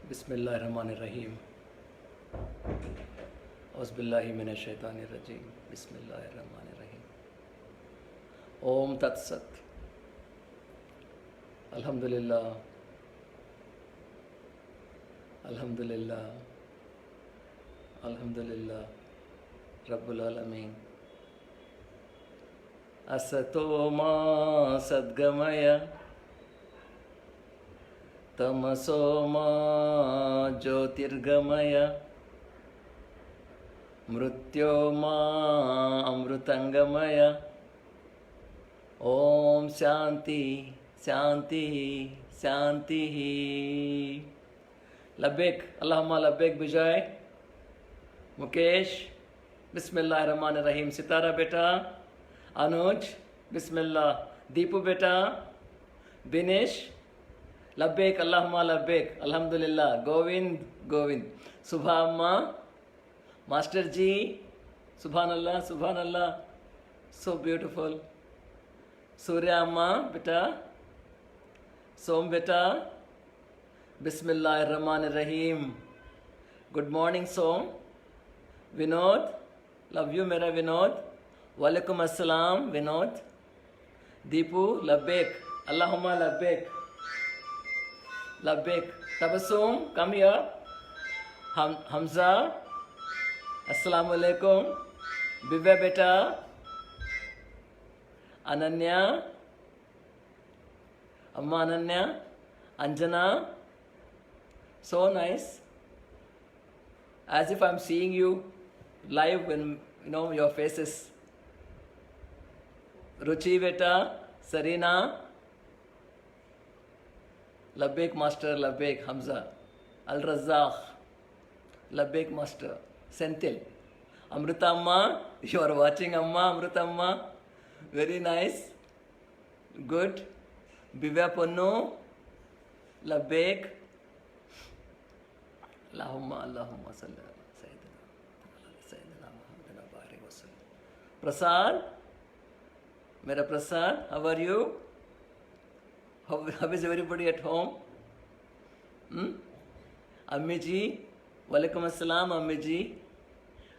बिस्मिल्लाहिर्रहमानिर्रहीम औज़ुबिल्लाहि मिनश्शैतानिर्रजीम बिस्मिल्लाहिर्रहमानिर्रहीम। ओम तत्सत। अल्हम्दुलिल्लाह अल्हम्दुलिल्लाह अल्हम्दुलिल्लाह रब्बुल आलमीन। असतो मा सद्गमय तमसो मा ज्योतिर्गमय मृत्यो मा अमृतंगमय। ओम शांति शांति शांति। लब्बैक अल्लाहुम्मा लब्बैक। विजय, मुकेश बिस्मिल्लाहिर्रहमानिर्रहीम। सितारा बेटा, अनुज बिस्मिल्लाह। दीपू बेटा, बिनेश लब्बैक अल्लाहुम्मा लब्बैक। अल्हम्दुलिल्लाह। गोविंद गोविंद। सुबह अम्मा, मास्टर जी सुभान अल्लाह सुभान अल्लाह, सो ब्यूटीफुल। सूर्या अम्मा बेटा, सोम बेटा बिस्मिल्लाहिर्रहमानिर्रहीम। Good morning Som. Vinod, love you मेरा विनोद। वालेकुम अस्सलाम विनोद। दीपू लब्बैक अल्लाहुम्मा लब्बैक लब्बैक। Tabassum come here. हमजा अस्सलाम वालेकुम। दिव्या बेटा, अनन्या अम्मा Ananya, Anjana, so nice, as if I'm seeing you live when you know your faces. रुचि बेटा, सरीना लब्बैक मास्टर लब्बैक। हमजा, अल रज़ाक लब्बैक मास्टर। सेंथिल, अमृता अम्मा, you are watching अम्मा। अमृता अम्मा, very nice, good. Divya Pannu लब्बैक। अल्लाहुम्मा अल्लाहुम्मा सल्ली अला सय्यिदिना मुहम्मद व बारिक वसल्लम। प्रसाद, मेरा प्रसाद, how are you? How is everybody at home? अम्मी जी वालेकुम अस्सलाम। अम्मी जी,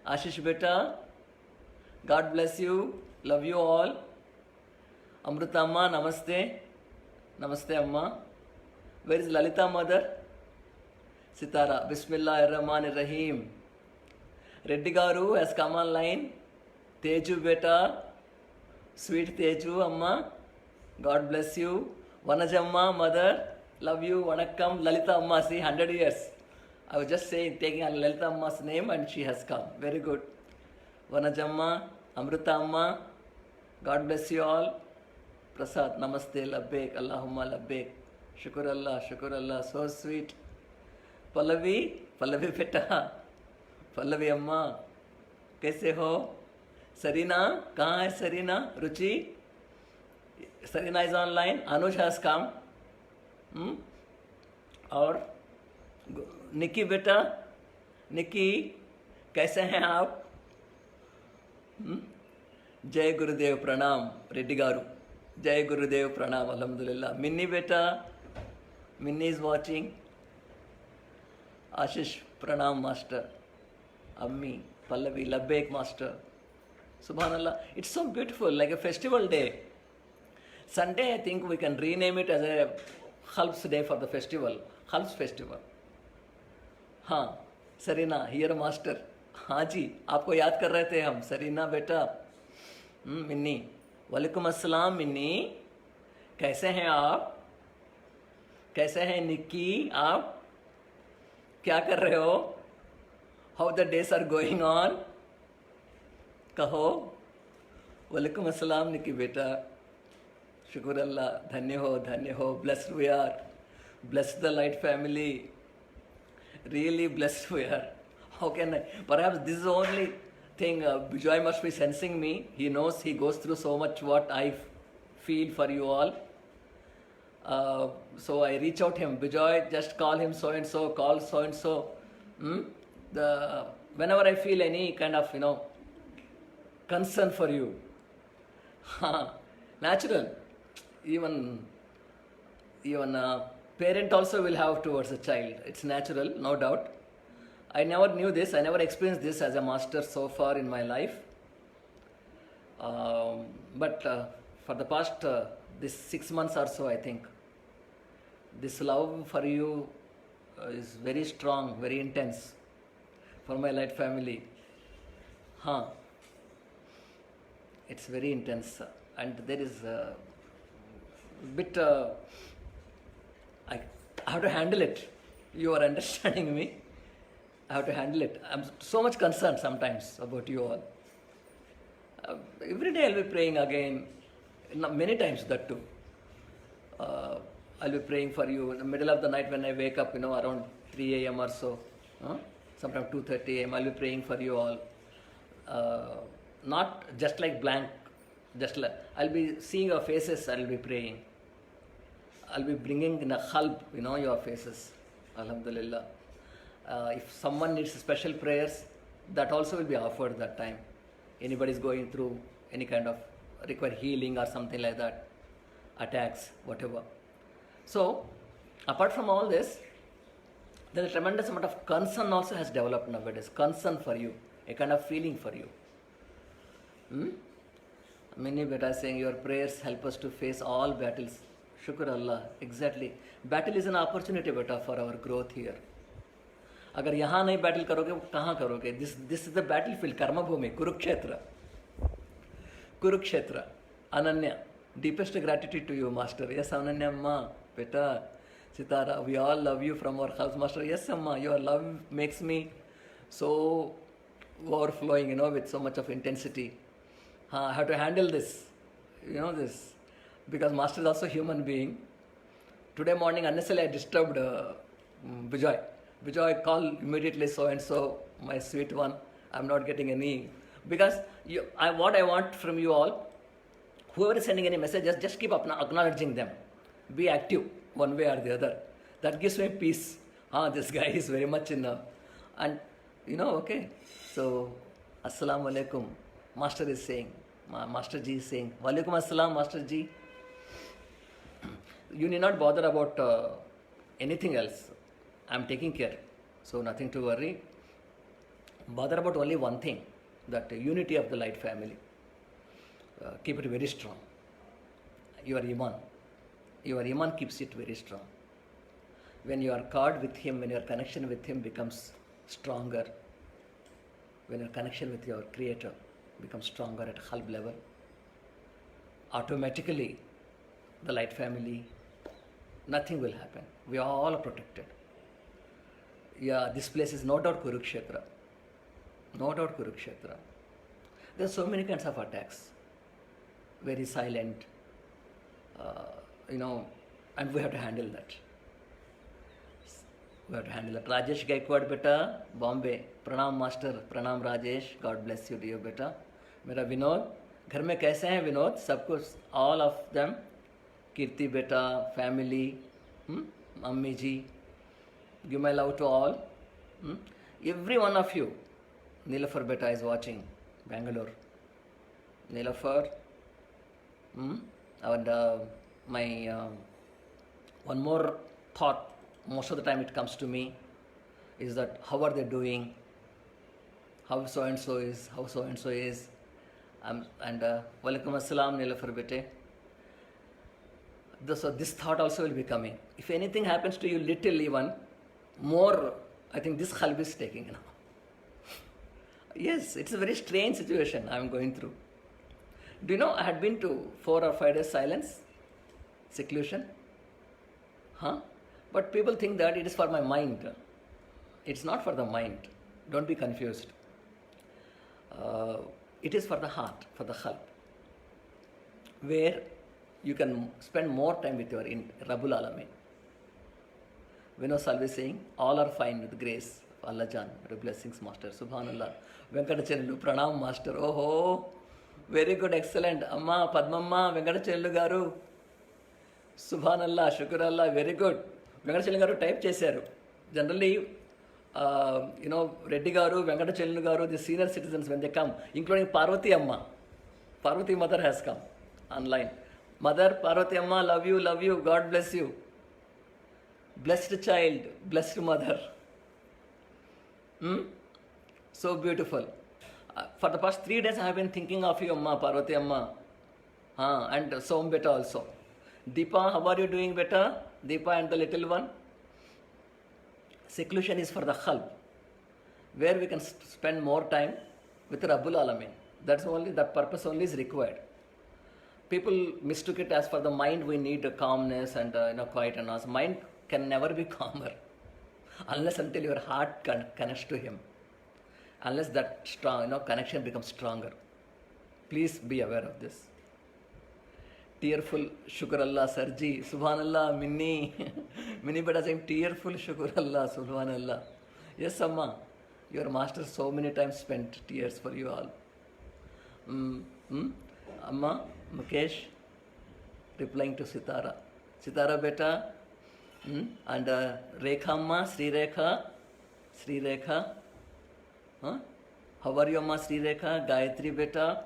आशीष बेटा, God bless you, love you all. Amrita अम्मा नमस्ते नमस्ते अम्मा। Where is Lalitha mother? Sitara बिस्मिल्लाहिर्रहमानिर्रहीम। Reddy garu has come online. Teju बेटा, स्वीट तेजू अम्मा, God bless you. Vanajamma mother, love you, वनक्कम। ललिता अम्मा, see 100 years. I was just saying, taking Lalita Amma's name and she has come. Very good. Vanajamma, Amrita Amma, God bless you all. Prasad, Namaste, Labbaik, Allahumma Labbaik. Shukur Allah, so sweet. Pallavi beta, Pallavi Amma, कैसे हो? सरीना, कहाँ है Sarina? Ruchi, Sarina is online. Anush has come. और निकी बेटा, निकी कैसे हैं आप? जय गुरुदेव प्रणाम रेड्डी गारू। जय गुरुदेव प्रणाम अल्हम्दुलिल्लाह। मिन्नी बेटा, मिन्नी इज वाचिंग। आशीष प्रणाम मास्टर। अम्मी पल्लवी लब्बैक मास्टर। सुभान अल्लाह, it's so beautiful, like a festival day. Sunday I think we can rename it as a Khalps day for the festival, Khalps festival. हाँ सरीना, हियर मास्टर। हाँ जी, आपको याद कर रहे थे हम। सरीना बेटा, मिन्नी वालेकुम अस्सलाम। मिन्नी कैसे हैं आप? कैसे हैं निक्की आप? क्या कर रहे हो? How the days are going on? कहो। वालेकुम अस्सलाम निक्की बेटा। शुक्र अल्लाह, धन्य हो, blessed we are, bless the light family, really blessed we are. How can I? Perhaps this is the only thing Bijoy must be sensing me. He knows, he goes through so much what I feel for you all. So I reach out him. Bijoy, just call him so and so, call so and so. Whenever I feel any kind of concern for you, natural. Even Parent also will have towards a child. It's natural, no doubt. I never knew this. I never experienced this as a master so far in my life. But for the past this 6 months or so, I think this love for you is very strong, very intense for my light family. Huh? It's very intense, and there is a bit. I have to handle it. You are understanding me. I have to handle it. I'm so much concerned sometimes about you all. Every day I'll be praying again, many times that too. I'll be praying for you in the middle of the night when I wake up, around 3 a.m. or so. Sometimes 2:30 a.m. I'll be praying for you all. Not just like blank, I'll be seeing your faces, I'll be praying. I'll be bringing in a qalb, your faces. Alhamdulillah. If someone needs special prayers, that also will be offered that time. Anybody is going through any kind of require healing or something like that, attacks, whatever. So, apart from all this, there is a tremendous amount of concern also has developed nowadays. Concern for you, a kind of feeling for you. Many beta saying your prayers help us to face all battles. Shukr Allah. Exactly. Battle is an opportunity beta for our growth here. अगर यहाँ नहीं battle करोगे वो कहाँ करोगे? This is the battle field, कर्मभूमि, Kurukshetra. Kurukshetra. Ananya, deepest gratitude to you, Master. Yes, Ananya Amma, beta, Sitara, we all love you from our house, Master. Yes, Amma, your love makes me so overflowing, with so much of intensity. I have to handle this, this, because Master is also a human being. Today morning, unnecessarily I disturbed Vijay. Vijay, call immediately so and so, my sweet one. I'm not getting any, because what I want from you all, whoever is sending any messages, just keep acknowledging them. Be active one way or the other. That gives me peace. This guy is very much in and okay. So, Assalamu alaikum. Master is saying, Master Ji is saying, Walaikum Assalam, Master Ji. You need not bother about anything else. I'm taking care. So, nothing to worry. Bother about only one thing, that unity of the light family. Keep it very strong. Your Iman keeps it very strong. When you are caught with Him, when your connection with Him becomes stronger, when your connection with your Creator becomes stronger at qalb level, automatically the light family, nothing will happen. We are all protected. Yeah, this place is no doubt Kurukshetra. No doubt Kurukshetra. There are so many kinds of attacks. Very silent, and we have to handle that. Rajesh Gaikwad beta, Bombay. Pranam Master, Pranam Rajesh. God bless you, dear beta. Mera Vinod. घर में कैसे हैं विनोद? सब कुछ, all of them. Kirti beta, family, Mummy ji. Give my love to all. Every one of you. Nilafar beta is watching, Bangalore. Nilafar. And my one more thought, most of the time it comes to me, is that how are they doing, how so and so is, and Walaikum Assalam, Nilafar bete. So this thought also will be coming. If anything happens to you little even, more, I think this qalb is taking. Yes, it's a very strange situation I am going through. Do you know, I had been to 4 or 5 days silence, seclusion. But people think that it is for my mind. It's not for the mind. Don't be confused. It is for the heart, for the qalb, where you can spend more time with your Rabbul Alamin. Vinod Salvi saying, all are fine with grace. Allah Jan, your blessings, Master. Subhanallah. Venkatacharyalu, Pranam, Master. Oh, very good, excellent. Amma, Padmamma, Venkatacharyalu garu. Subhanallah, Shukrallah, very good. Venkatacharyalu garu type chesaru. Generally, Reddy garu, Venkatacharyalu garu, the senior citizens when they come, including Parvati Amma. Parvati mother has come online. Mother, Parvati Amma, love you, God bless you. Blessed child, blessed mother. Hmm? So beautiful. For the past 3 days, I have been thinking of you, Amma, Parvati Amma. And Som Beta also. Deepa, how are you doing, Beta? Deepa and the little one. Seclusion is for the khalb, where we can spend more time with Rabbul Alamin. That's only, that purpose only is required. People mistook it as for the mind we need calmness and quiet and all. Mind can never be calmer unless until your heart connects to Him. Unless that strong connection becomes stronger. Please be aware of this. Tearful Shukr Allah Sarji, Subhanallah, Minni. Minni beta saying tearful Shukr Allah, Subhanallah. Yes, Amma. Your master so many times spent tears for you all. Amma, Mukesh, replying to Sitara. Sitara beta. And Rekha Amma, Sri Rekha. Sri Rekha. How are you, Amma? Sri Rekha, Gayatri beta.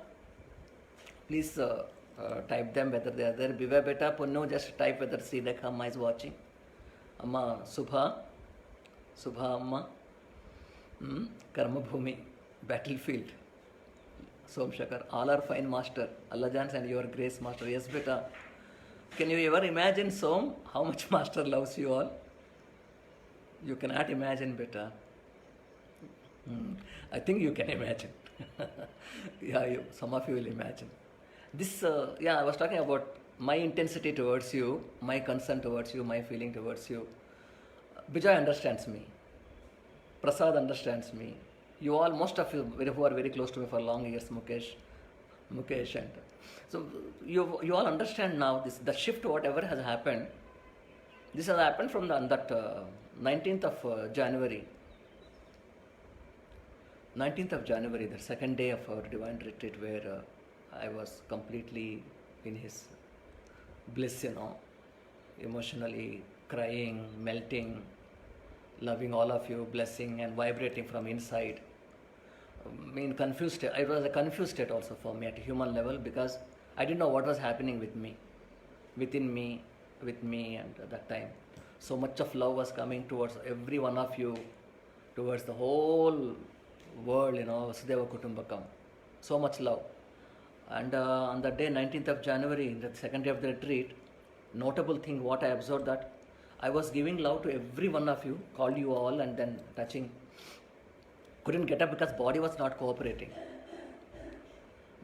Please type them whether they are there. Biva beta, Punno, just type whether Sri Rekha Amma is watching. Amma, Subha Amma. Karma Bhumi, battlefield. Som Shakar, all are fine, Master. Allah Jans and your grace, Master. Yes, beta. Can you ever imagine, Som, how much Master loves you all? You cannot imagine, beta. I think you can imagine. Some of you will imagine. This, I was talking about my intensity towards you, my concern towards you, my feeling towards you. Vijay understands me. Prasad understands me. You all, most of you who are very close to me for long years, Mukesh, and so you all understand now this, the shift, whatever has happened. This has happened from that 19th of January. 19th of January, the second day of our divine retreat, where I was completely in His bliss, emotionally crying, melting, loving all of you, blessing and vibrating from inside. Confused state. It was a confused state also for me at a human level, because I didn't know what was happening with me, within me, with me, and at that time. So much of love was coming towards every one of you, towards the whole world, Vasudeva Kutumbakam. So much love. And on that day, 19th of January, the second day of the retreat, notable thing what I observed, that I was giving love to every one of you, called you all, and then touching. Couldn't get up because body was not cooperating.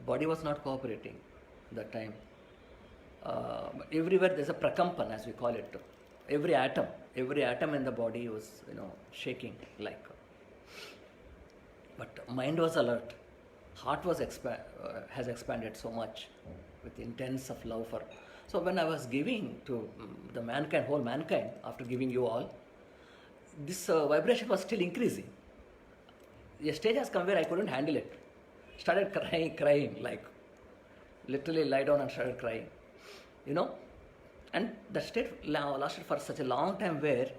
Body was not cooperating that time. Everywhere there's a prakampan, as we call it. Every atom in the body was, shaking like. But mind was alert. Heart was has expanded so much with intense of love for. So when I was giving to the mankind, whole mankind, after giving you all, this vibration was still increasing. A stage has come where I couldn't handle it. Started crying, like literally lie down and started crying, And the state lasted for such a long time, where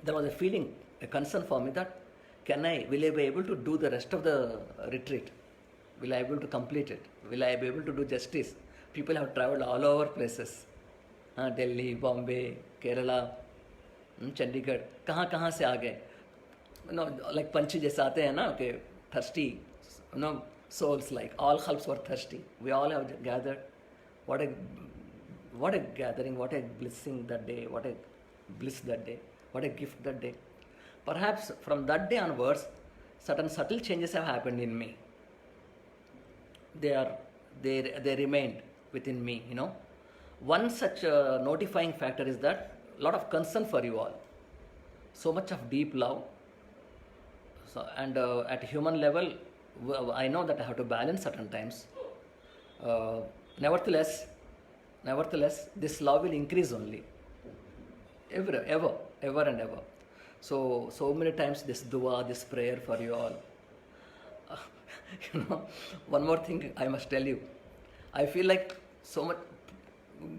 there was a feeling, a concern for me that will I be able to do the rest of the retreat? Will I be able to complete it? Will I be able to do justice? People have traveled all over places. Delhi, Bombay, Kerala, Chandigarh. कहाँ से आ गए? Like पंछी जैसे आते हैं ना, okay, thirsty, souls, like all khalps were thirsty. We all have gathered. What a gathering, what a blessing that day, what a bliss that day, what a gift that day. Perhaps from that day onwards, certain subtle changes have happened in me. They remained within me, One such notifying factor is that a lot of concern for you all. So much of deep love. So, and at human level, I know that I have to balance certain times. Nevertheless, this love will increase only. Ever and ever. So many times this dua, this prayer for you all. One more thing I must tell you. I feel like so much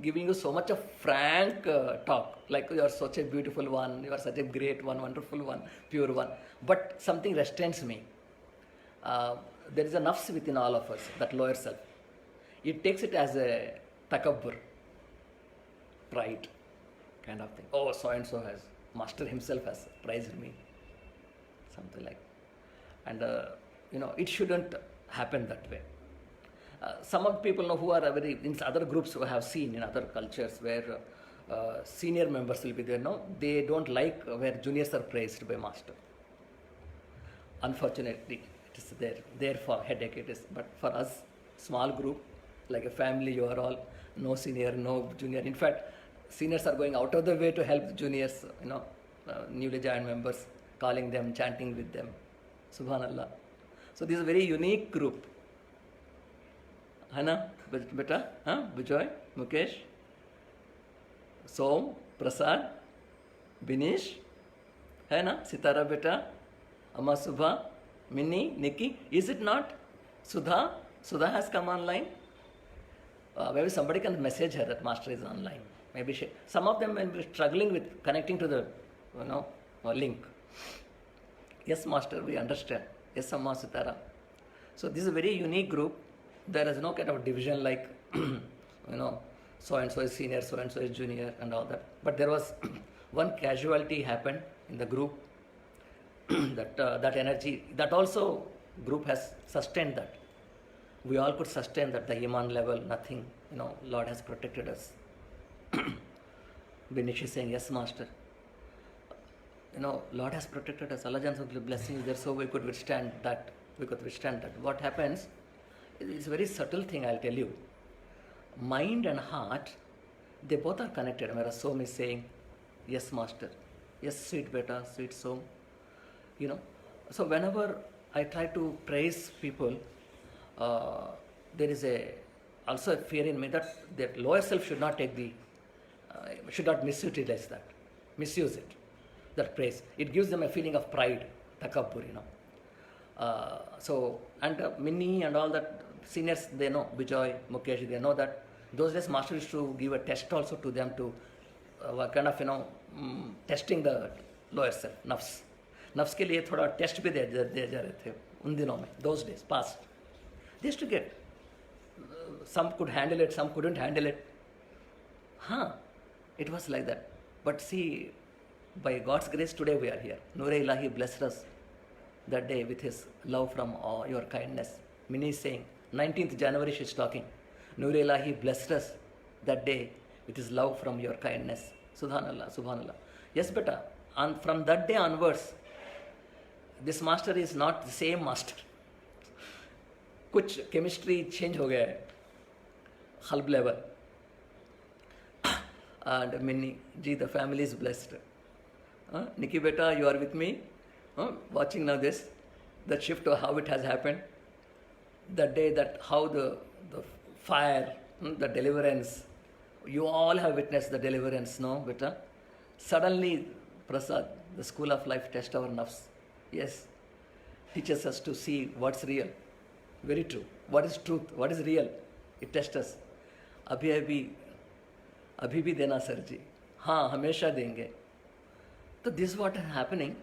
giving you so much of frank talk, like you are such a beautiful one, you are such a great one, wonderful one, pure one, but something restrains me. There is a nafs within all of us, that lower self. It takes it as a takabbur, pride. kind of thing. Oh, so and so has, master himself has praised me, something like. And it shouldn't happen that way. Some of people know who are very in other groups who have seen in other cultures where senior members will be there. No, they don't like where juniors are praised by master. Unfortunately, it is there for headache. It is, but for us, small group, like a family, you are all no senior, no junior. In fact, seniors are going out of the way to help the juniors. Newly joined members, calling them, chanting with them. Subhanallah. So this is a very unique group. है ना बेटा? हाँ, विजय, मुकेश, सोम, प्रसाद, बिनीश, है ना, सितारा बेटा, अम्मा सुभा, Minnie, Nikki. Is it not? Sudha? Sudha has come online. Maybe somebody can message her that master is online. Maybe some of them may be struggling with connecting to the link. Yes, master, we understand. Yes, Amma Sitara. So this is a very unique group. There is no kind of division like, so and so is senior, so and so is junior, and all that. But there was one casualty happened in the group. that energy, that also group has sustained that. We all could sustain that, the Iman level, nothing, Lord has protected us. Binish is saying, yes, master. Lord has protected us. Allah Jan's blessing is there, so we could withstand that. What happens, it's a very subtle thing, I'll tell you. Mind and heart, they both are connected. Mera Som is saying, yes, master. Yes, sweet beta, sweet Som. So whenever I try to praise people, there is also a fear in me that the lower self should not should not misutilize that, misuse it, that praise. It gives them a feeling of pride, takabbur, and Minnie and all that seniors, they know, Vijay, Mukesh, they know that. Those days master used to give a test also to them to testing the lower self, nafs. नफ्स के लिए थोड़ा test भी दे जा रहे थे उन दिनों में, those days past. They used to get, some could handle it, some couldn't handle it. It was like that. But see, by God's grace today we are here. Noor-e Ilahi blessed us that day with his love from all your kindness. Minnie is saying, 19th January she is talking. Noor-e Ilahi blessed us that day with his love from your kindness. Subhanallah, Subhanallah. Yes, beta, and from that day onwards, this master is not the same master. कुछ chemistry change हो गया है, qalb level. And Minnie ji, the family is blessed. Nikki beta, you are with me, watching now this, that shift of how it has happened. That day, that how the fire, the deliverance, you all have witnessed the deliverance, no beta? Suddenly, Prasad, the school of life test our nafs. Yes, teaches us to see what's real. Very true. What is truth? What is real? It tests us. अभी भी देना sir जी. हाँ, हमेशा देंगे. So this is what is happening.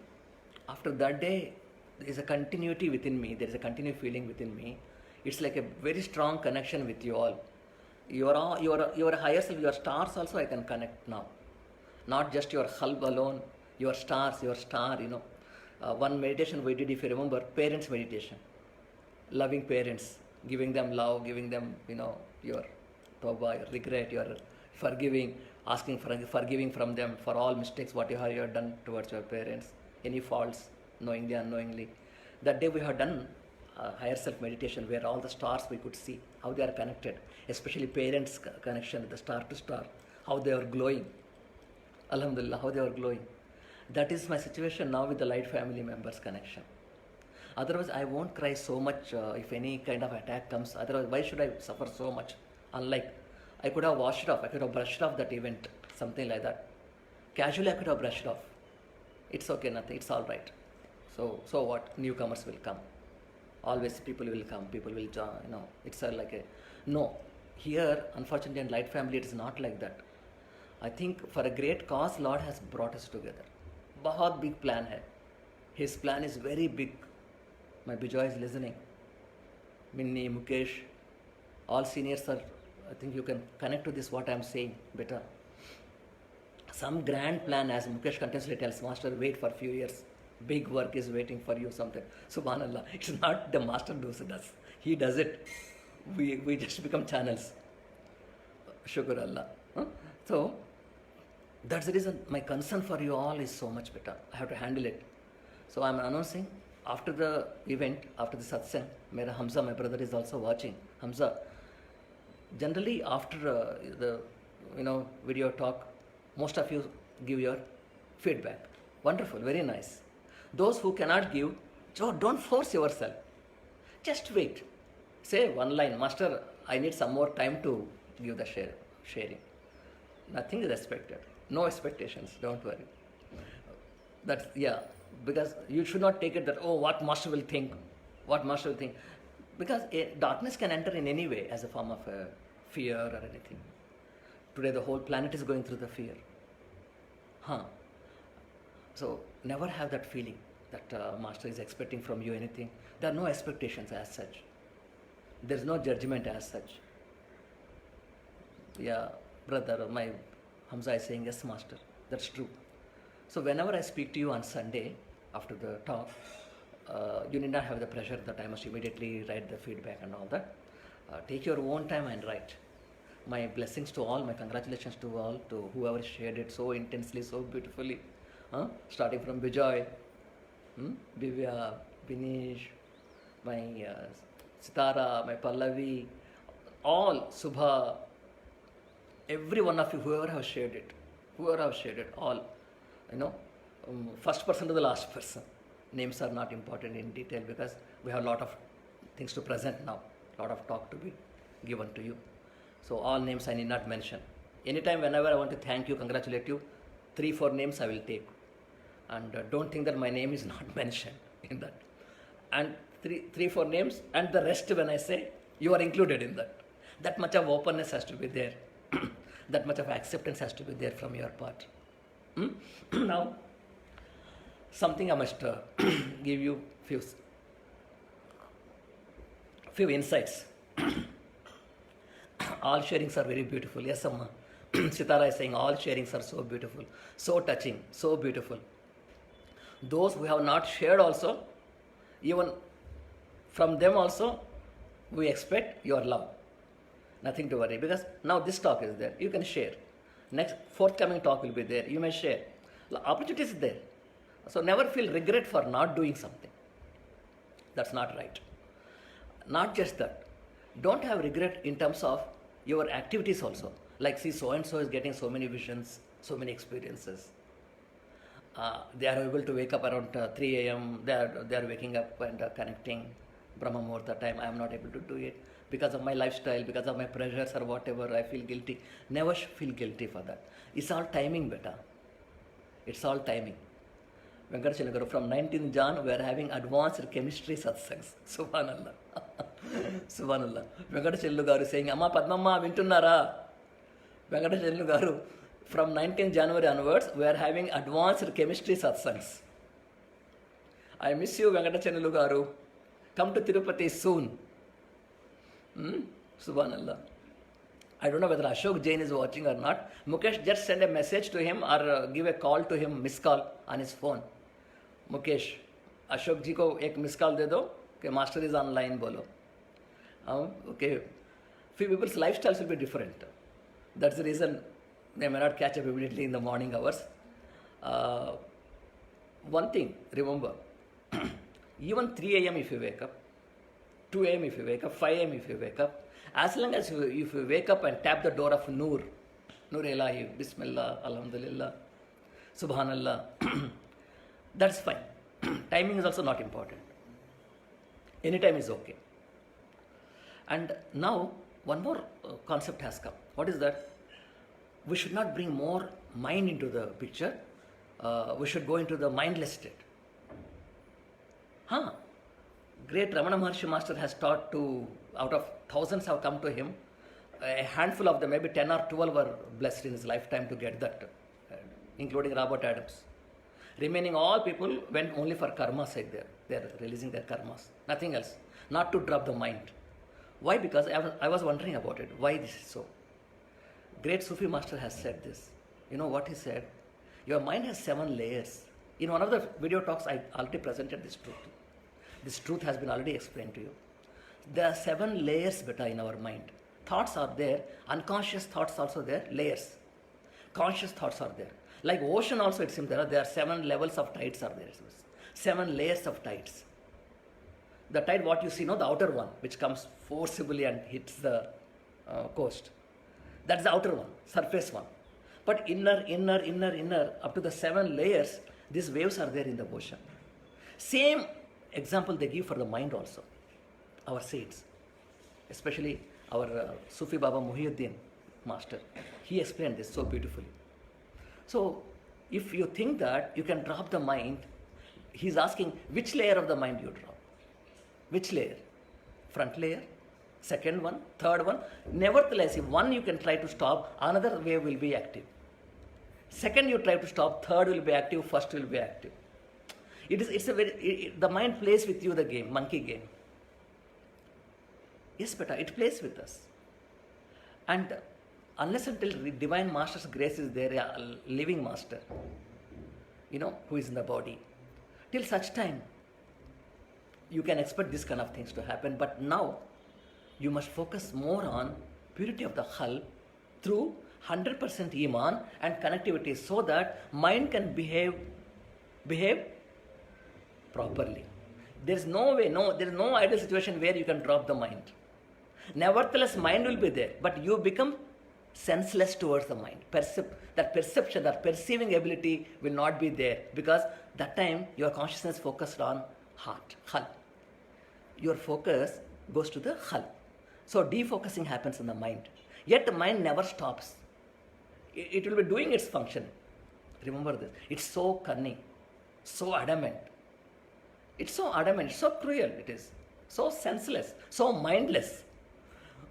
After that day, there is a continuity within me. There is a continued feeling within me. It's like a very strong connection with you all. Your higher self, your stars also I can connect now. Not just your qalb alone, your stars, your star, one meditation we did, if you remember, parents meditation. Loving parents, giving them love, giving them, your tawbah, your regret, your forgiving, asking for forgiving from them for all mistakes, whatever you have done towards your parents, any faults, knowingly, unknowingly. That day we have done higher self meditation where all the stars we could see, how they are connected, especially parents' connection, the star to star, how they are glowing. Alhamdulillah, how they are glowing. That is my situation now with the Light family members connection. Otherwise, I won't cry so much if any kind of attack comes. Otherwise, why should I suffer so much? Unlike, I could have washed it off, I could have brushed off that event, something like that. Casually, I could have brushed it off. It's okay, nothing, it's all right. So what? Newcomers will come. Always people will come, people will join, It's like a, no. Here, unfortunately, in Light family, it is not like that. I think for a great cause, Lord has brought us together. बहुत big plan है. His plan is very big. My Bijoy is listening. Minnie, Mukesh, all seniors are, I think you can connect to this what I am saying better. some grand plan, as Mukesh continuously tells, Master, wait for a few years. Big work is waiting for you something. Subhanallah. It's not the Master does. He does it. We just become channels. Shukr Allah. Huh? So, that's the reason my concern for you all is so much better. I have to handle it. So I'm announcing after the event, after the satsang, Mera Hamza, my brother, is also watching. Hamza, generally after the video talk, most of you give your feedback. Wonderful, very nice. Those who cannot give, so don't force yourself. Just wait. Say one line, Master, I need some more time to give the sharing. Nothing is expected. No expectations, don't worry. That's, because you should not take it that, oh, what Master will think. Because darkness can enter in any way as a form of fear or anything. Today the whole planet is going through the fear. So never have that feeling that Master is expecting from you anything. There are no expectations as such. There is no judgment as such. Yeah, brother, my Hamza is saying, yes, Master, that's true. So whenever I speak to you on Sunday, after the talk, you need not have the pressure that I must immediately write the feedback and all that. Take your own time and write. My blessings to all, my congratulations to all, to whoever shared it so intensely, so beautifully. Starting from Bijoy, Bivya, Binish, my Sitara, my Pallavi, all, Subha, every one of you, whoever have shared it, all, first person to the last person. Names are not important in detail because we have a lot of things to present now, a lot of talk to be given to you. So all names I need not mention. Anytime, whenever I want to thank you, congratulate you, 3-4 names I will take. And don't think that my name is not mentioned in that. And 3-4 names, and the rest when I say, you are included in that. That much of openness has to be there. That much of acceptance has to be there from your part. Now, something I must give you few insights. All sharings are very beautiful. Yes, Amma. Sitara is saying all sharings are so beautiful, so touching, so beautiful. Those who have not shared also, even from them also, we expect your love. Nothing to worry, because now this talk is there. You can share. Next, forthcoming talk will be there. You may share. The opportunity is there. So never feel regret for not doing something. That's not right. Not just that. Don't have regret in terms of your activities also. Like, see, so-and-so is getting so many visions, so many experiences. They are able to wake up around 3 a.m. They are waking up and connecting Brahma Muhurta time. I am not able to do it because of my lifestyle, because of my pressures or whatever. I feel guilty. Never feel guilty for that. It's all timing, beta. It's all timing. Venkatachellu garu, from 19th Jan, we are having advanced chemistry satsangs. Subhanallah. Subhanallah. Venkatachellu garu saying, Amma Padmamma, vintunnara? Venkatachellu garu, from 19th January onwards, we are having advanced chemistry satsangs. I miss you, Venkatachellu garu. Come to Tirupati soon. Subhanallah. I don't know whether Ashok Jain is watching or not. Mukesh, just send a message to him or give a call to him, miss call on his phone. Mukesh, Ashok ji ko ek miss call de do कि master is online bolo. Okay. Few people's lifestyles will be different. That's the reason they may not catch up immediately in the morning hours. One thing, remember, even 3 a.m. if you wake up, 2 a.m. if you wake up, 5 a.m. if you wake up, as long as if you wake up and tap the door of Noor Ilahi, Bismillah, Alhamdulillah, Subhanallah, that's fine. Timing is also not important. Anytime is okay. And now, one more concept has come. What is that? We should not bring more mind into the picture. We should go into the mindless state. Great Ramana Maharshi Master has taught to, out of thousands have come to him, a handful of them, maybe 10 or 12 were blessed in his lifetime to get that, including Robert Adams. Remaining all people went only for karma side there. They are releasing their karmas. Nothing else. Not to drop the mind. Why? Because I was wondering about it. Why this is so? Great Sufi Master has said this You know what he said? Your mind has 7 layers. In one of the video talks, I already presented this truth. This truth has been already explained to you. There are 7 layers beta in our mind. Thoughts are there, unconscious thoughts also there, layers. Conscious thoughts are there. Like ocean also it seems there are 7 levels of tides are there. 7 layers of tides. The tide what you see, no, the outer one, which comes forcibly and hits the coast. That's the outer one, surface one. But inner, up to the 7 layers, these waves are there in the ocean. Same example they give for the mind also. Our saints, especially our Sufi Baba Muhyiddin master, he explained this so beautifully. So, if you think that you can drop the mind, he's asking which layer of the mind you drop. Which layer? Front layer? Second one? Third one? Nevertheless, if one you can try to stop, another wave will be active. Second you try to stop, third will be active, first will be active. The mind plays with you the game, monkey game. Yes, beta, it plays with us. And unless until Divine Master's grace is there, a living master, who is in the body, till such time, you can expect this kind of things to happen. But now, you must focus more on purity of the qalb through 100% Iman and connectivity so that mind can behave properly. There is no way, there is no ideal situation where you can drop the mind. Nevertheless, mind will be there, but you become senseless towards the mind. That perception, that perceiving ability will not be there because that time your consciousness focused on heart, qalb. Your focus goes to the qalb. So defocusing happens in the mind. Yet the mind never stops. It will be doing its function. Remember this. It's so cunning, so adamant. It's so adamant, it's so cruel it is. So senseless, so mindless.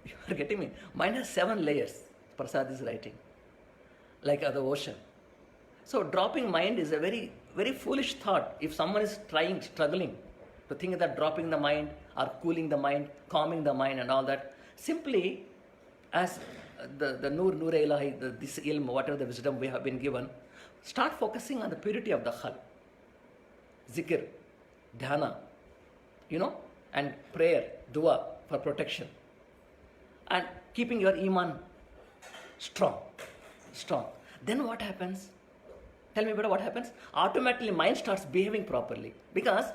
You are getting me? Mind has 7 layers, Prasad is writing. Like the ocean. So dropping mind is a very, very foolish thought. If someone is struggling to think that dropping the mind or cooling the mind, calming the mind and all that, simply as the Noor Ilahi, this ilm, whatever the wisdom we have been given, start focusing on the purity of the qalb. Zikr, dhyana, and prayer, dua for protection. And keeping your iman strong. Then what happens? Tell me better what happens? Automatically mind starts behaving properly because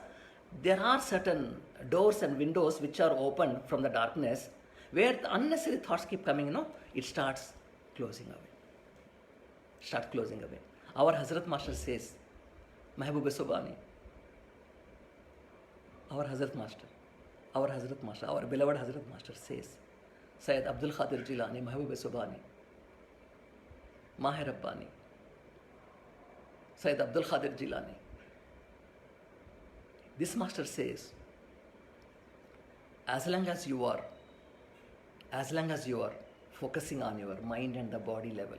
there are certain doors and windows which are opened from the darkness where the unnecessary thoughts keep coming, it starts closing away. Our Hazrat Master says, Mahbub-e Subhani, our Hazrat Master, our beloved Hazrat Master says, Sayyid Abdul Qadir Jilani, Mahbub-e Subhani, Maher Rabbani, Sayyid Abdul Qadir Jilani. This master says, as long as you are focusing on your mind and the body level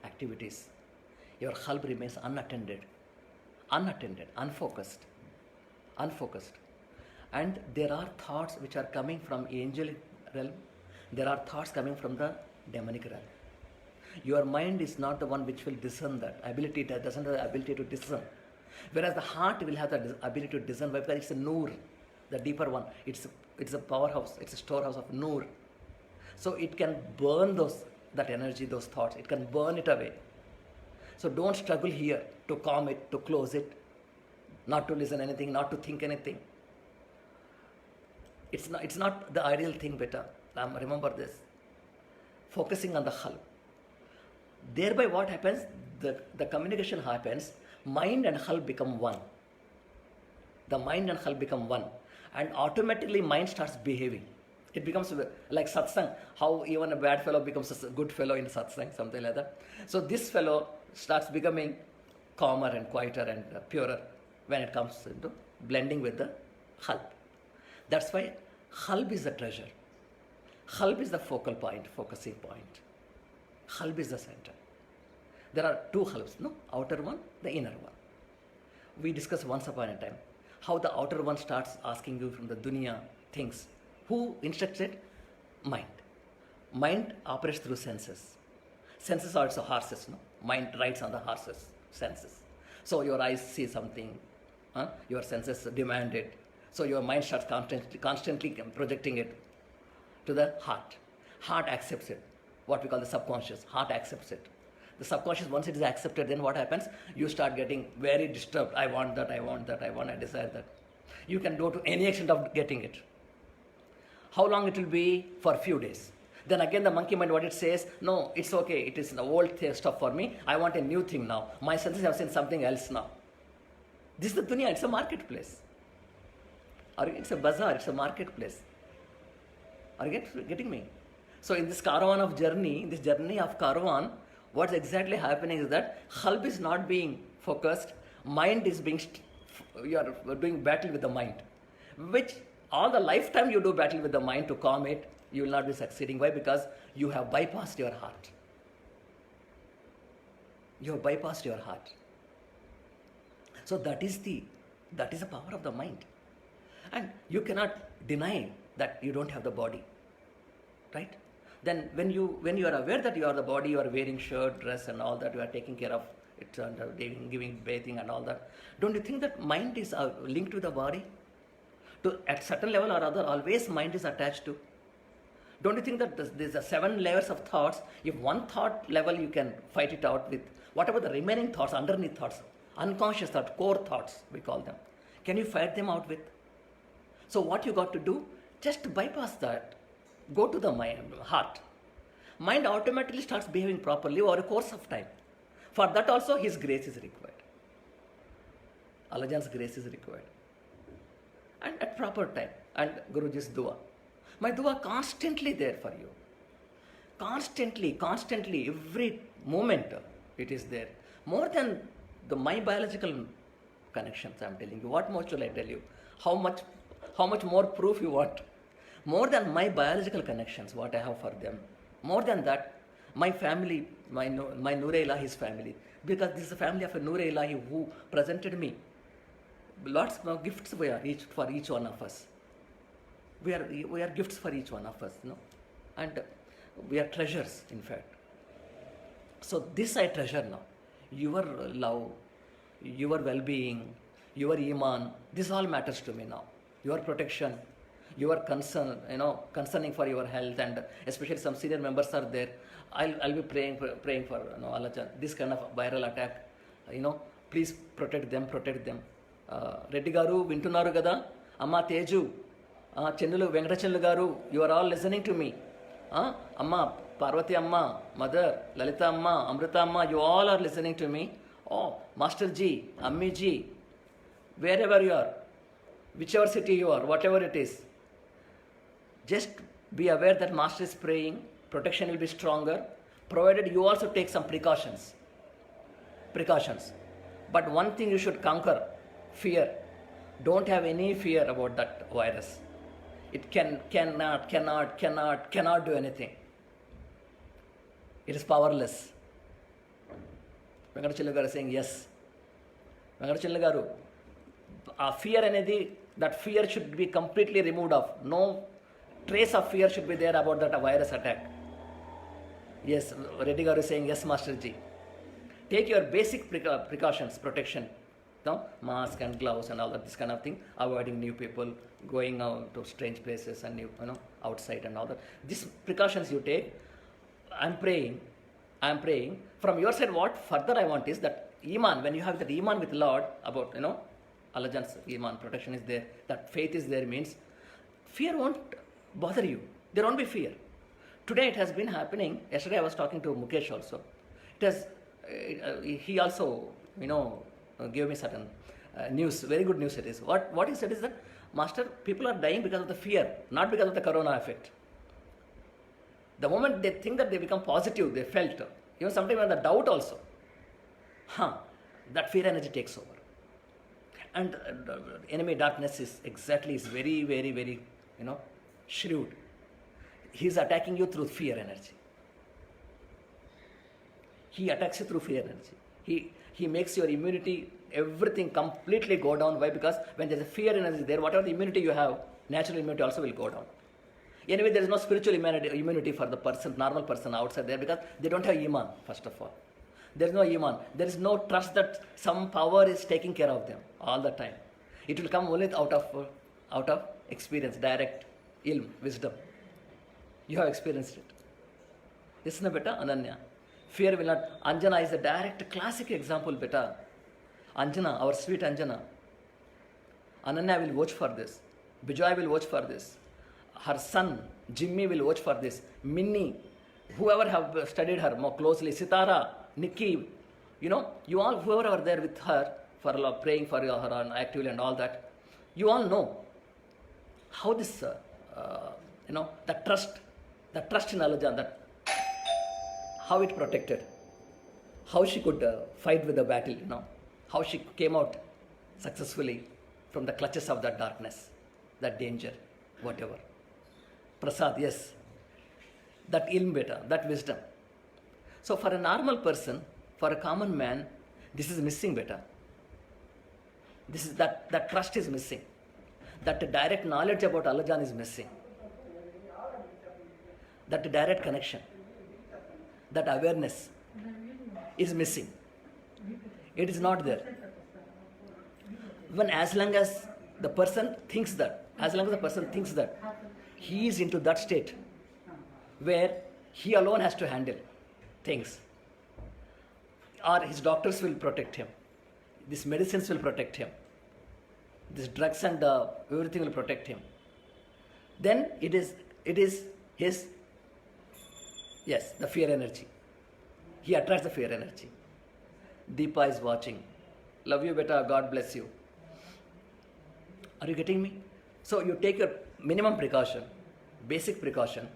activities, your qalb remains unattended, unfocused. And there are thoughts which are coming from angelic realm, there are thoughts coming from the demonic realm. Your mind is not the one which will discern that. It doesn't have the ability to discern. Whereas the heart will have the ability to discern because it's a Noor, the deeper one. It's a powerhouse, it's a storehouse of Noor. So it can burn that energy, those thoughts. It can burn it away. So don't struggle here to calm it, to close it, not to listen anything, not to think anything. It's not the ideal thing, beta. Remember this. Focusing on the qalb. Thereby what happens? The communication happens. Mind and qalb become one. The mind and qalb become one. And automatically mind starts behaving. It becomes like satsang, how even a bad fellow becomes a good fellow in satsang, something like that. So this fellow starts becoming calmer and quieter and purer when it comes into blending with the qalb. That's why qalb is the treasure. Qalb is the focal point, focusing point. Qalb is the center. There are 2 qalbs, outer one, the inner one. We discussed once upon a time how the outer one starts asking you from the dunya things. Who instructs it? Mind. Mind operates through senses. Senses are also horses, Mind rides on the horse's senses. So your eyes see something, your senses demand it. So your mind starts constantly projecting it to the heart. Heart accepts it. What we call the subconscious. Heart accepts it. The subconscious, once it is accepted, then what happens? You start getting very disturbed. I want that, I want that, I desire that. You can go to any extent of getting it. How long it will be? For a few days. Then again the monkey mind, what it says, no, it's okay, it is the old stuff for me, I want a new thing now. My senses have seen something else now. This is the dunya, it's a marketplace. Or it's a bazaar, it's a marketplace. Are you getting me? So in this caravan of journey, this journey of caravan, what's exactly happening is that qalb is not being focused, mind is being, you are doing battle with the mind. Which all the lifetime you do battle with the mind to calm it, you will not be succeeding. Why? Because you have bypassed your heart. You have bypassed your heart. So that is the power of the mind. And you cannot deny that you don't have the body. Right? Then when you are aware that you are the body, you are wearing shirt, dress and all that, you are taking care of it, and giving bathing and all that, don't you think that mind is linked to the body? At certain level or other, always mind is attached to. Don't you think that there's a 7 layers of thoughts? If one thought level you can fight it out with, what about the remaining thoughts, underneath thoughts, unconscious thoughts, core thoughts, we call them. Can you fight them out with? So what you got to do, just bypass that. Go to the mind, heart. Mind automatically starts behaving properly over a course of time. For that also His grace is required. Allah's grace is required. And at proper time. And Guruji's dua. My dua constantly there for you. Constantly, every moment it is there. More than my biological connections, I am telling you. What more shall I tell you? How much more proof you want? More than my biological connections, what I have for them. More than that, my family, my Noor-e Ilahi's family. Because this is the family of a Noor-e Ilahi who presented me. Lots of gifts for each one of us. We are gifts for each one of us, and we are treasures, in fact. So this I treasure now. Your love, your well-being, your iman, this all matters to me now. Your protection, your concern, concerning for your health, and especially some senior members are there. I'll be praying for Allah, this kind of viral attack. Please protect them. Reddy garu vintunaru gada, Amma Teju, Chendulu Venkatachellu garu, you are all listening to me. Amma Parvati Amma, Mother, Lalita Amma, Amrita Amma, you all are listening to me. Oh, Master Ji, Ammi Ji, wherever you are, whichever city you are, whatever it is, just be aware that Master is praying, protection will be stronger, provided you also take some precautions. But one thing you should conquer, fear. Don't have any fear about that virus. It cannot do anything. It is powerless. Venkatachellu garu is saying yes. Venkatachellu garu, fear anedi, that fear should be completely removed off. No trace of fear should be there about that virus attack. Yes, Reddy garu is saying yes, Master Ji. Take your basic precautions, protection. Mask and gloves and all that, this kind of thing, avoiding new people, going out to strange places and outside and all that. These precautions you take. I'm praying. From your side, what further I want is that Iman, when you have that Iman with Lord, about, Allah's Iman, protection is there, that faith is there, means fear won't bother you. There won't be fear. Today it has been happening. Yesterday I was talking to Mukesh also. He also, gave me certain news, very good news it is. What he said is that, Master, people are dying because of the fear, not because of the corona effect. The moment they think that they become positive, they felt, even sometimes when the doubt also, that fear energy takes over. And enemy darkness is very, very, very, shrewd. He is attacking you through fear energy. He attacks you through fear energy. He makes your immunity, everything completely go down. Why? Because when there is a fear energy there, whatever the immunity you have, natural immunity also will go down. Anyway, there is no spiritual immunity for the person, normal person outside there, because they don't have Iman, first of all. There is no iman. There is no trust that some power is taking care of them all the time. It will come only out of experience, direct ilm, wisdom. You have experienced it. Listen, beta, Ananya. Fear will not. Anjana is a direct classic example, beta. Anjana, our sweet Anjana. Ananya will watch for this. Bijoy will watch for this. Her son, Jimmy, will watch for this. Minnie, whoever have studied her more closely, Sitara, Nikki, you all, whoever are there with her, for praying for her actively and all that, you all know how this, the trust in Alaja, that how it protected, how she could fight with the battle, how she came out successfully from the clutches of that darkness, that danger, whatever. Prasad, yes, that ilm beta, that wisdom. So for a normal person, for a common man, this is missing beta. This is that trust is missing. That direct knowledge about Allajan is missing. That direct connection, that awareness is missing. It is not there. When as long as the person thinks that, he is into that state where he alone has to handle things, or his doctors will protect him, these medicines will protect him, these drugs and everything will protect him, then it is his, yes, the fear energy. He attracts the fear energy. Deepa is watching. Love you, beta. God bless you. Are you getting me? So you take a minimum precaution, basic precaution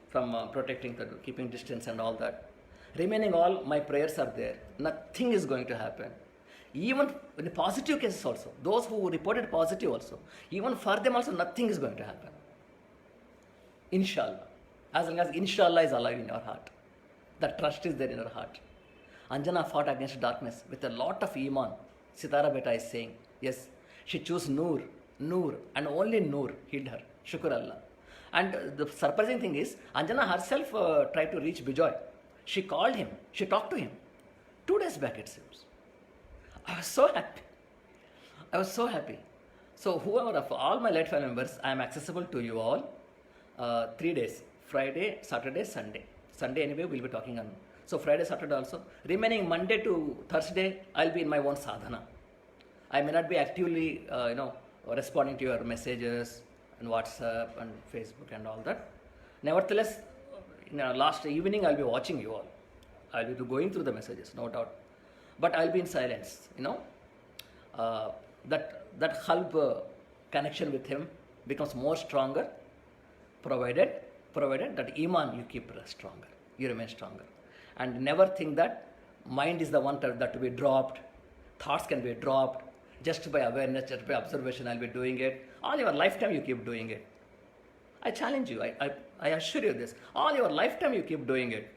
from protecting, keeping distance and all that. Remaining all, my prayers are there. Nothing is going to happen. Even in the positive cases also, those who reported positive also, even for them also nothing is going to happen. Inshallah. As long as Inshallah is alive in your heart. That trust is there in your heart. Anjana fought against darkness with a lot of iman. Sitara beta is saying, yes, she chose Noor, and only Noor hid her. Shukr Allah. And the surprising thing is, Anjana herself tried to reach Bijoy. She called him, she talked to him. 2 days back it seems. I was so happy. So whoever of all my late family members, I am accessible to you all 3 days. Friday, Saturday, Sunday. Sunday anyway we'll be talking on. So Friday, Saturday also. Remaining Monday to Thursday, I'll be in my own sadhana. I may not be actively, responding to your messages and WhatsApp and Facebook and all that. Nevertheless, last evening I'll be watching you all. I'll be going through the messages, no doubt. But I'll be in silence, that qalb connection with him becomes more stronger, provided that iman you keep stronger, you remain stronger. And never think that mind is the one that to be dropped, thoughts can be dropped, just by awareness, just by observation I'll be doing it. All your lifetime you keep doing it. I challenge you, I assure you this, all your lifetime you keep doing it.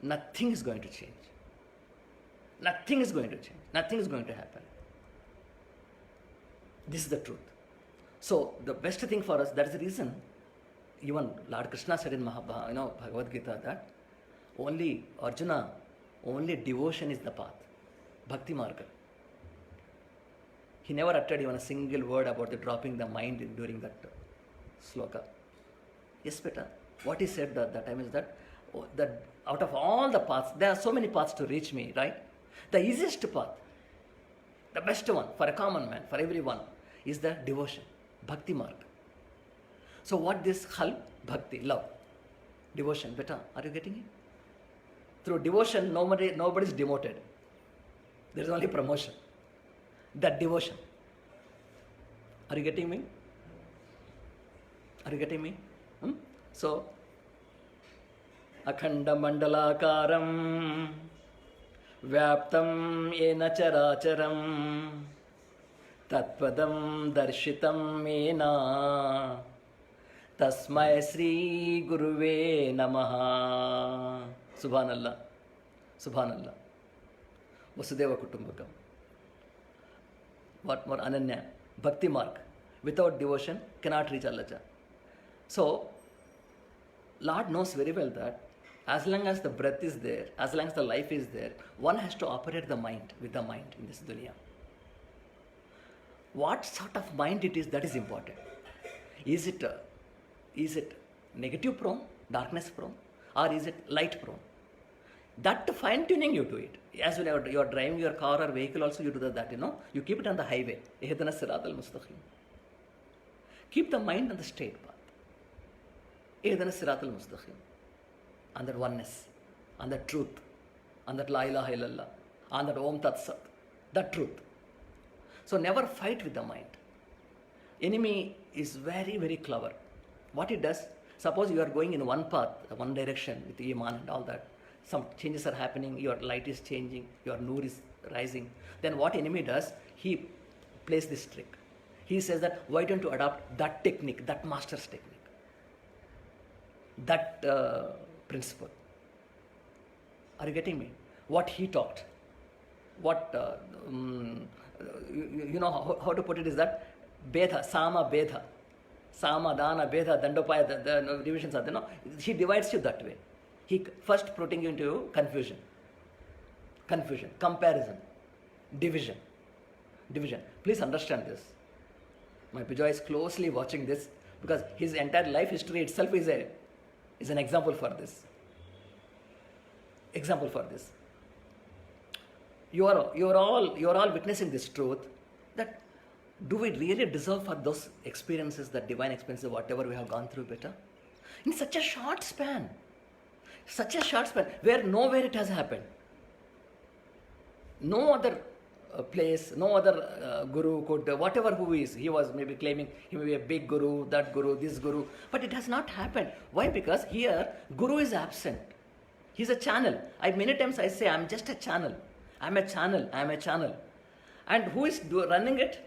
Nothing is going to change. Nothing is going to change. Nothing is going to happen. This is the truth. So the best thing for us, that is the reason even Lord Krishna said in Bhagavad Gita that only Arjuna, only devotion is the path. Bhakti Marga. He never uttered even a single word about the dropping the mind during that sloka. Yes, beta. What he said that time is that out of all the paths, there are so many paths to reach me, right? The easiest path, the best one for a common man, for everyone, is the devotion, Bhakti Marga. So what this help? Bhakti, love, devotion. Beta, are you getting it? Through devotion, nobody is demoted. There is only promotion. That devotion. Are you getting me? Are you getting me? So, Akhanda Mandalakaram Vyaptam Yena Characharam Tatpadam Darshitam Mena Tasmai Sri Guruve Namaha. Subhanallah. Subhanallah. Vasudeva Kutumbakam. What more? Ananya. Bhakti Marg. Without devotion, cannot reach Allah. So, Lord knows very well that As long as the breath is there, as long as the life is there, one has to operate the mind with the mind in this dunya. What sort of mind it is, that is important. Is it negative prone, darkness prone, or is it light prone? That fine tuning you do it. As when you are driving your car or vehicle also, you do that, you keep it on the highway. Ihdina siratal mustaqim. Keep the mind on the straight path. Ihdina siratal mustaqim. On that oneness, on that truth, on that la ilaha illallah, on that om tat sat, that truth. So never fight with the mind. Enemy is very, very clever. What it does, suppose you are going in one path, one direction with iman and all that, some changes are happening, your light is changing, your nur is rising. Then what enemy does, he plays this trick. He says that, why don't you adopt that technique, that master's technique, that principle? Are you getting me? What he taught, what, you know how to put it is that, Bedha, Sama, Bedha, Sama, Dana, Bedha, Dandopaya, the divisions are there, he divides you that way. He first putting you into confusion, comparison, division. Please understand this. My Bijoy is closely watching this because his entire life history itself is an example for this. You are all witnessing this truth, that do we really deserve for those experiences, that divine experiences, whatever we have gone through, better? In such a short span, where nowhere it has happened. No other place, no other guru could, whatever who is, he was maybe claiming he may be a big guru, that guru, this guru, but it has not happened. Why? Because here, guru is absent. He's a channel. Many times I say, I'm just a channel. I'm a channel. And who is running it?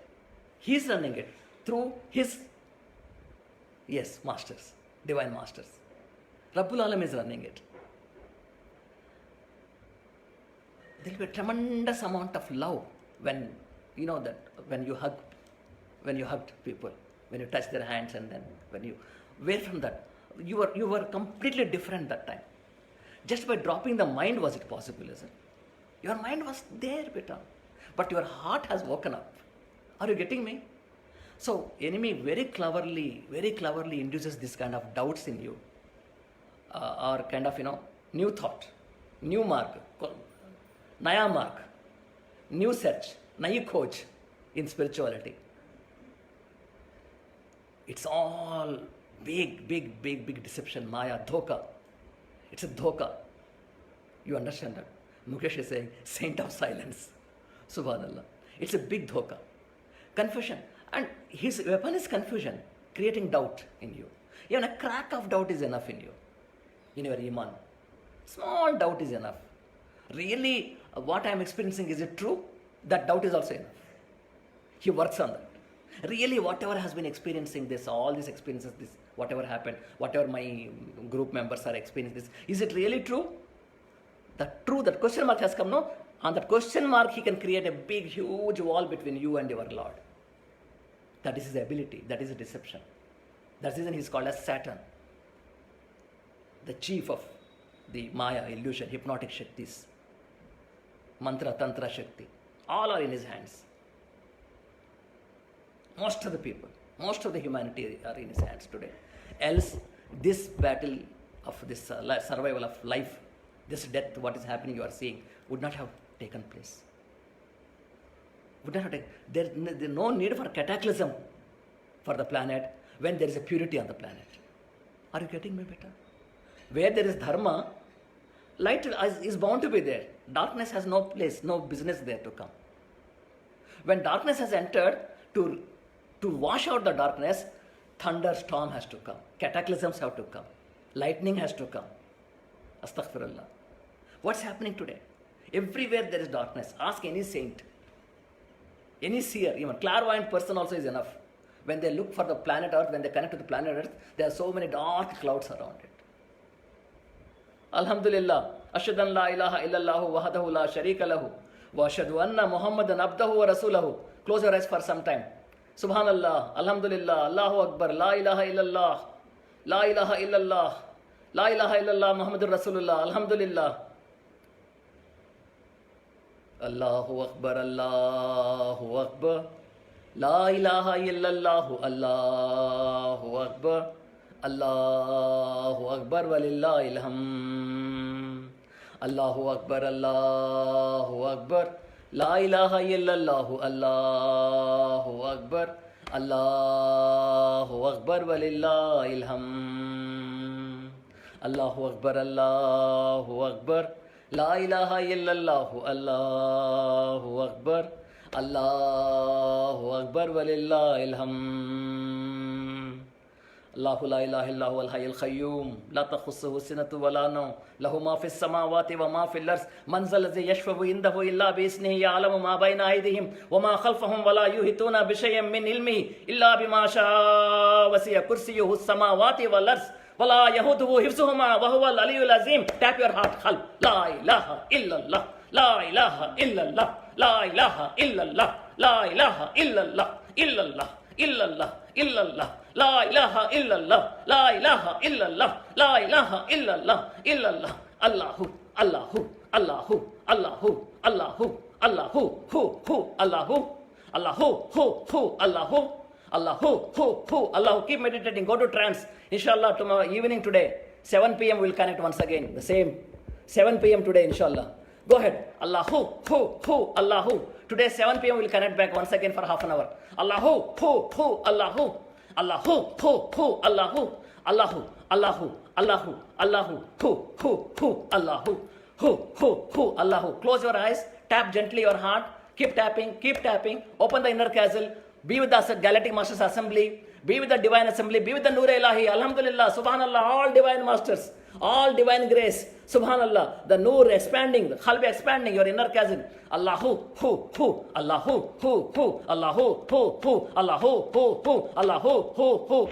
He's running it through his, masters, divine masters. Rabbul Alam is running it. There will be a tremendous amount of love when, when you hugged people, when you touch their hands, and then when you, where from that, you were completely different that time. Just by dropping the mind was it possible, isn't it? Your mind was there, beta, but your heart has woken up. Are you getting me? So enemy very cleverly induces this kind of doubts in you, or kind of, new thought, new mark, naya mark, new search, nayi khoj in spirituality. It's all big deception, maya, dhoka. It's a dhoka. You understand that? Mukesh is saying, saint of silence. Subhanallah. It's a big dhoka. Confusion. And his weapon is confusion, creating doubt in you. Even a crack of doubt is enough in you, in your iman. Small doubt is enough. Really, what I am experiencing, is it true? That doubt is also enough. He works on that. Really, whatever has been experiencing this, all these experiences, this, whatever happened, whatever my group members are experiencing this, is it really true? That true, that question mark has come, no? On that question mark, he can create a big, huge wall between you and your Lord. That is his ability. That is a deception. That's the reason he's called as Saturn, the chief of the Maya, illusion, hypnotic Shaktis, Mantra, Tantra, Shakti. All are in his hands. Most of the people, most of the humanity are in his hands today. Else, this battle of this survival of life, this death, what is happening, you are seeing, would not have taken place. Would not have taken. There is no need for cataclysm for the planet when there is a purity on the planet. Are you getting me better? Where there is dharma, light is bound to be there. Darkness has no place, no business there to come. When darkness has entered, to wash out the darkness, thunderstorm has to come. Cataclysms have to come. Lightning has to come. Astaghfirullah. What's happening today? Everywhere there is darkness. Ask any saint, any seer, even clairvoyant person also is enough. When they look for the planet Earth, when they connect to the planet Earth, there are so many dark clouds around it. Alhamdulillah. Ashhadan la ilaha illallahu wahdahu la sharika lahu. Wa ashhadu anna Muhammadan abdahu wa rasulahu. Close your eyes for some time. Subhanallah, Alhamdulillah, Allahu Akbar, La ilaha illallah, La ilaha illallah, La ilaha illallah Muhammadur Rasulullah. Alhamdulillah. Allahu Akbar, Allahu Akbar. La ilaha illallah, Allahu Akbar. Allahu Akbar walillahil hamd. Allahu Akbar, Allahu Akbar. La ilaha illallah, Allahu Akbar. Allahu Akbar walillahil hamd. Allahu Akbar, Allahu Akbar. La ilaha illallah, Allahu Akbar. Allahu Akbar walillahil hamd. Allahu la ilaha illa huwal hayyul qayyum la takhussuhu sinatun wa la nawm lahu ma fis samawati wa ma fil ardi man zal ladzi yashfa'u indahu illa bi iznihi ya'lamu ma bayna aydihim wa ma khalfahum wa la yuhituna bi shay'in min ilmihi illa bima sha'a wasi'a kursiyyuhu as-samawati wal ardi wa la yahuduhu hifzuhuma wa huwal aliyyul azim. Tap your heart. La ilaha illallah, la ilaha illallah, la ilaha illallah, la ilaha illallah, illallah, illallah, illallah. La ilaha illallah, la ilaha illallah, la ilaha illallah, illallah. Allahu, Allahu, Allahu, Allahu, Allahu, Allahu, hu, Allahu, Allahu, hu, Allahu, Allahu, hu, Allahu. Keep meditating, go to trance. Inshallah, tomorrow evening today, 7 p.m. we'll connect once again. The same, 7 p.m. today, inshallah. Go ahead. Allahu, hu, Allahu. Today, 7 p.m. we'll connect back once again for half an hour. Allahu, hu, Allahu. Allahu, Allahu, Allahu, Allahu, Allahu, Allahu, Allahu, Allahu. Close your eyes, tap gently your heart, keep tapping, open the inner castle, be with the Galactic Masters Assembly, be with the Divine Assembly, be with the Noor Ilahi, Alhamdulillah, Subhanallah, all Divine Masters, all Divine Grace, Subhanallah, the Noor expanding, the Khalbi expanding your inner castle. Allahu, Allahu, Allahu, Allahu, Allahu, Allahu.